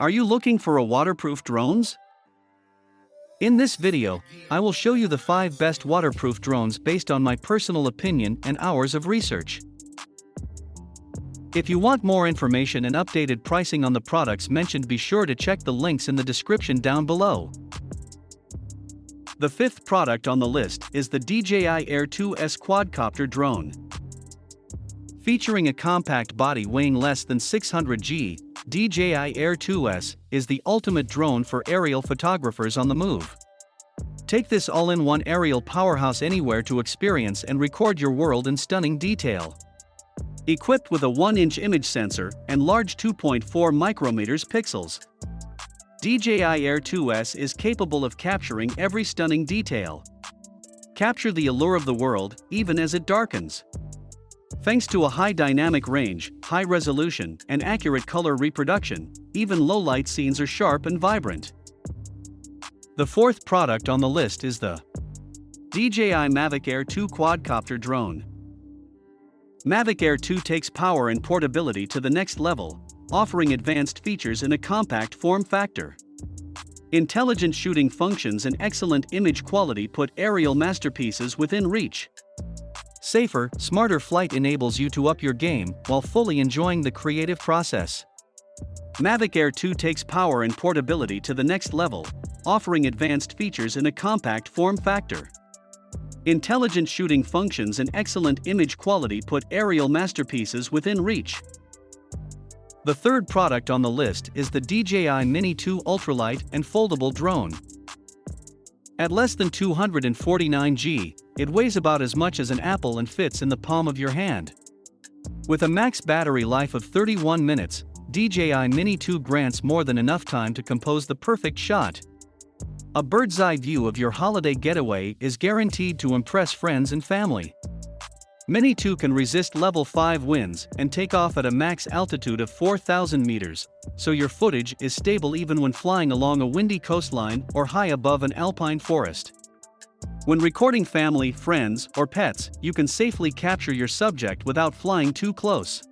Are you looking for a waterproof drones? In this video, I will show you the 5 best waterproof drones based on my personal opinion and hours of research. If you want more information and updated pricing on the products mentioned, be sure to check the links in the description down below. The 5th product on the list is the DJI Air 2S quadcopter drone. Featuring a compact body weighing less than 600 g, DJI Air 2S is the ultimate drone for aerial photographers on the move. Take this all-in-one aerial powerhouse anywhere to experience and record your world in stunning detail. Equipped with a 1-inch image sensor and large 2.4 micrometers pixels, DJI Air 2S is capable of capturing every stunning detail. Capture the allure of the world, even as it darkens. Thanks to a high dynamic range, high resolution, and accurate color reproduction, even low-light scenes are sharp and vibrant. The 4th product on the list is the DJI Mavic Air 2 quadcopter drone. Mavic Air 2 takes power and portability to the next level, offering advanced features in a compact form factor. Intelligent shooting functions and excellent image quality put aerial masterpieces within reach. Safer, smarter flight enables you to up your game while fully enjoying the creative process. Mavic Air 2 takes power and portability to the next level, offering advanced features in a compact form factor. Intelligent shooting functions and excellent image quality put aerial masterpieces within reach. The 3rd product on the list is the DJI Mini 2 ultralight and foldable drone. At less than 249 g, it weighs about as much as an apple and fits in the palm of your hand. With a max battery life of 31 minutes, DJI Mini 2 grants more than enough time to compose the perfect shot. A bird's-eye view of your holiday getaway is guaranteed to impress friends and family. Mini 2 can resist level 5 winds and take off at a max altitude of 4,000 meters, so your footage is stable even when flying along a windy coastline or high above an alpine forest. When recording family, friends, or pets, you can safely capture your subject without flying too close.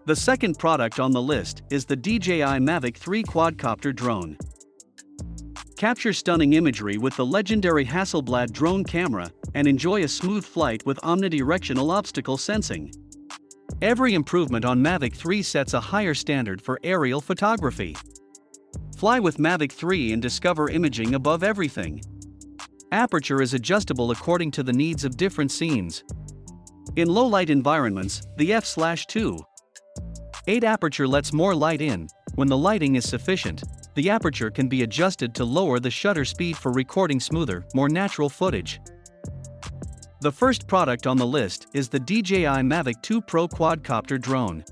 The 2nd product on the list is the DJI Mavic 3 quadcopter drone. Capture stunning imagery with the legendary Hasselblad drone camera and enjoy a smooth flight with omnidirectional obstacle sensing. Every improvement on Mavic 3 sets a higher standard for aerial photography. Fly with Mavic 3 and discover imaging above everything. Aperture is adjustable according to the needs of different scenes. In low-light environments, the f/2.8 aperture lets more light in. When the lighting is sufficient, the aperture can be adjusted to lower the shutter speed for recording smoother, more natural footage. The 1st product on the list is the DJI Mavic 2 Pro quadcopter drone.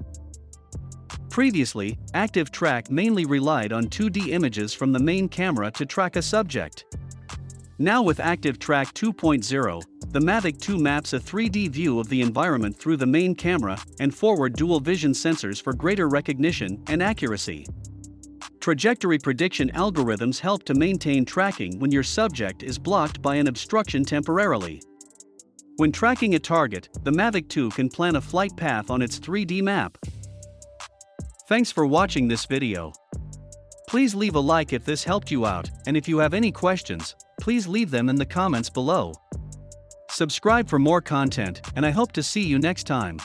Previously, Active Track mainly relied on 2D images from the main camera to track a subject. Now with Active Track 2.0, the Mavic 2 maps a 3D view of the environment through the main camera and forward dual vision sensors for greater recognition and accuracy. Trajectory prediction algorithms help to maintain tracking when your subject is blocked by an obstruction temporarily. When tracking a target, the Mavic 2 can plan a flight path on its 3D map. Thanks for watching this video. Please leave a like if this helped you out, and if you have any questions, please leave them in the comments below. Subscribe for more content, and I hope to see you next time.